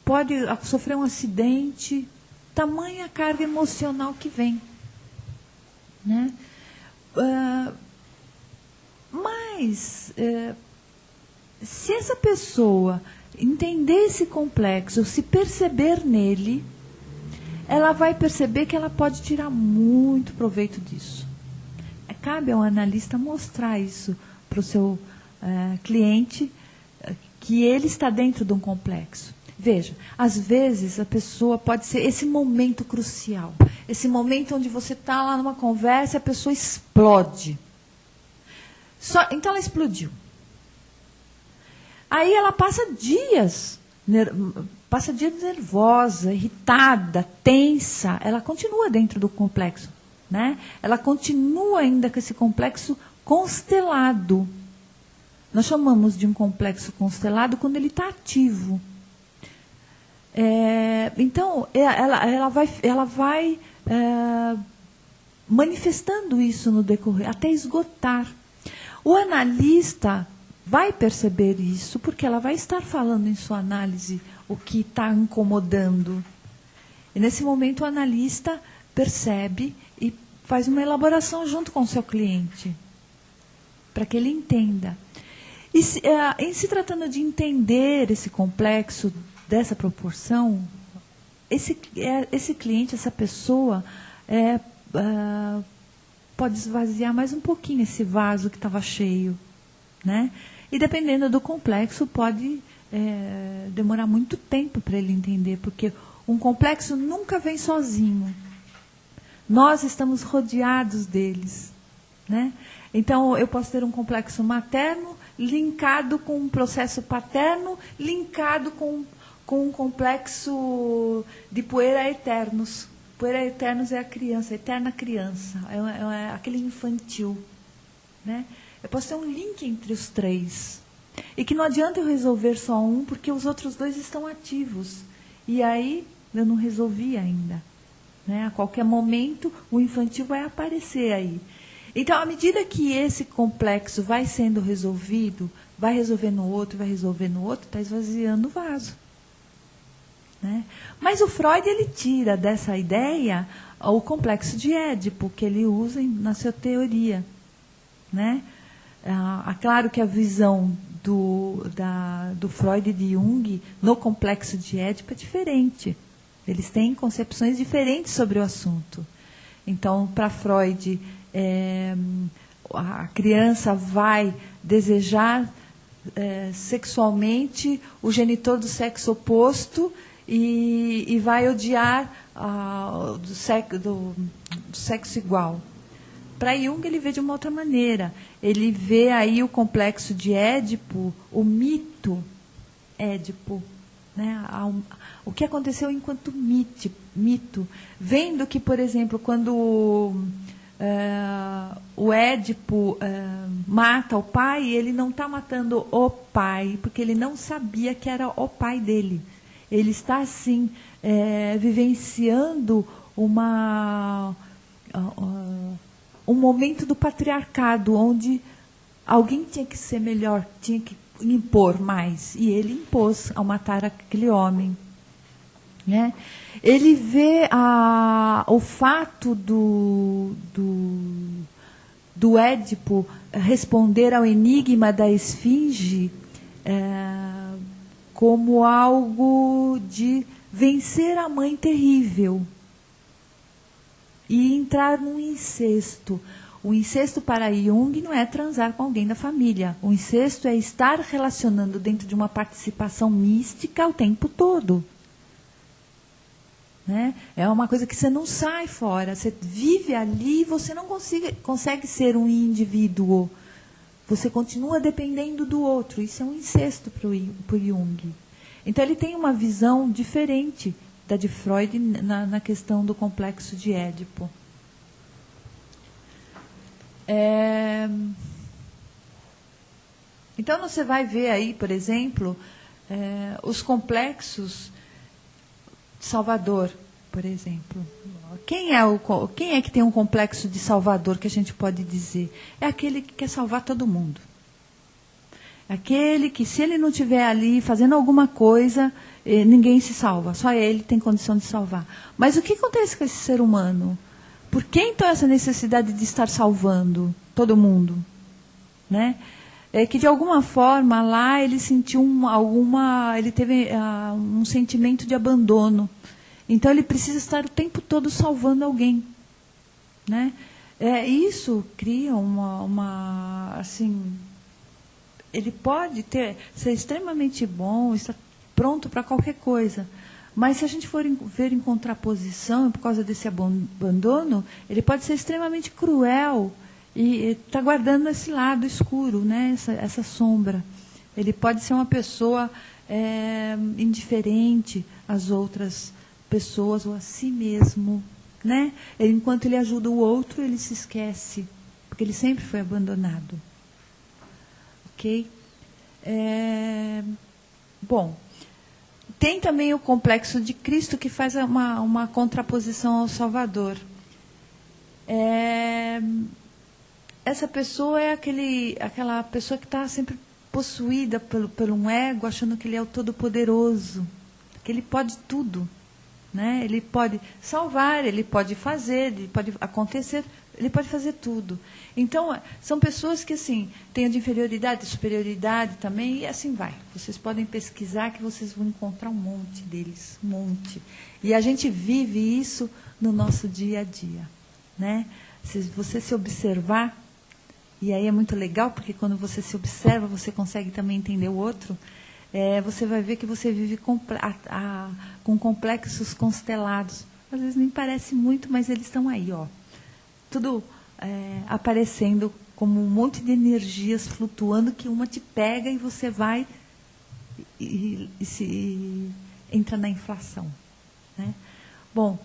pode sofrer um acidente, tamanha carga emocional que vem, né? Mas, se essa pessoa entender esse complexo, se perceber nele, ela vai perceber que ela pode tirar muito proveito disso. Cabe ao analista mostrar isso para o seu cliente, que ele está dentro de um complexo. Veja, às vezes a pessoa pode ser esse momento crucial, esse momento onde você está lá numa conversa e a pessoa explode. Então ela explodiu. Aí ela passa dias nervosa, irritada, tensa. Ela continua dentro do complexo, né? Ela continua ainda com esse complexo constelado. Nós chamamos de um complexo constelado quando ele está ativo. Então, ela vai manifestando isso no decorrer, até esgotar. O analista vai perceber isso, porque ela vai estar falando em sua análise o que está incomodando. E nesse momento o analista percebe e faz uma elaboração junto com o seu cliente, para que ele entenda. E em se tratando de entender esse complexo dessa proporção, esse cliente, essa pessoa, pode esvaziar mais um pouquinho esse vaso que estava cheio, né? E dependendo do complexo, pode demorar muito tempo para ele entender, porque um complexo nunca vem sozinho. Nós estamos rodeados deles, né? Então, eu posso ter um complexo materno linkado com um processo paterno, linkado com um complexo de puera eternos. Puera eternos é a criança, a eterna criança, é aquele infantil, né? Eu posso ter um link entre os três. E que não adianta eu resolver só um, porque os outros dois estão ativos. E aí, eu não resolvi ainda, né? A qualquer momento, o infantil vai aparecer aí. Então, à medida que esse complexo vai sendo resolvido, vai resolvendo o outro, está esvaziando o vaso, né? Mas o Freud, ele tira dessa ideia o complexo de Édipo, que ele usa na sua teoria, né? Claro que a visão do Freud e de Jung no complexo de Édipo é diferente. Eles têm concepções diferentes sobre o assunto. Então, para Freud, a criança vai desejar sexualmente o genitor do sexo oposto e vai odiar do sexo igual. Para Jung, ele vê de uma outra maneira. Ele vê aí o complexo de Édipo, o mito Édipo, né? O que aconteceu enquanto mito. Vendo que, por exemplo, quando o Édipo mata o pai, ele não está matando o pai, porque ele não sabia que era o pai dele. Ele está, assim, vivenciando um momento do patriarcado, onde alguém tinha que ser melhor, tinha que impor mais. E ele impôs ao matar aquele homem, né? Ele vê o fato do Édipo responder ao enigma da esfinge como algo de vencer a mãe terrível e entrar num incesto. O incesto para Jung não é transar com alguém da família. O incesto é estar relacionando dentro de uma participação mística o tempo todo. Né? É uma coisa que você não sai fora. Você vive ali e você não consegue ser um indivíduo. Você continua dependendo do outro. Isso é um incesto para o Jung. Então, ele tem uma visão diferente da de Freud na questão do complexo de Édipo. Então, você vai ver aí, por exemplo, os complexos de Salvador, por exemplo. Quem é que tem um complexo de Salvador, que a gente pode dizer? É aquele que quer salvar todo mundo. Aquele que, se ele não estiver ali fazendo alguma coisa, ninguém se salva. Só ele tem condição de salvar. Mas o que acontece com esse ser humano? Por que, então, essa necessidade de estar salvando todo mundo? né? É que de alguma forma lá ele sentiu ele teve um sentimento de abandono. Então ele precisa estar o tempo todo salvando alguém, né? Isso cria assim, ele pode ser extremamente bom, estar pronto para qualquer coisa. Mas se a gente for ver em contraposição, por causa desse abandono, ele pode ser extremamente cruel e está guardando esse lado escuro, né? essa sombra. Ele pode ser uma pessoa indiferente às outras pessoas ou a si mesmo, né? Enquanto ele ajuda o outro, ele se esquece, porque ele sempre foi abandonado. Ok? Bom, tem também o complexo de Cristo, que faz uma contraposição ao Salvador. Essa pessoa é aquela pessoa que está sempre possuída pelo um ego, achando que ele é o todo-poderoso, que ele pode tudo, né? Ele pode salvar, ele pode fazer, ele pode acontecer, ele pode fazer tudo. Então, são pessoas que assim, têm de inferioridade, superioridade também, e assim vai. Vocês podem pesquisar que vocês vão encontrar um monte deles, um monte. E a gente vive isso no nosso dia a dia, né? Se você se observar, e aí é muito legal, porque quando você se observa, você consegue também entender o outro, você vai ver que você vive com complexos constelados. Às vezes nem parece muito, mas eles estão aí, ó. Tudo aparecendo como um monte de energias flutuando, que uma te pega e você vai e entra na inflação, né? Bom,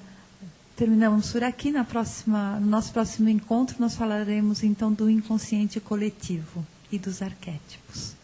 terminamos por aqui. No nosso próximo encontro, nós falaremos então do inconsciente coletivo e dos arquétipos.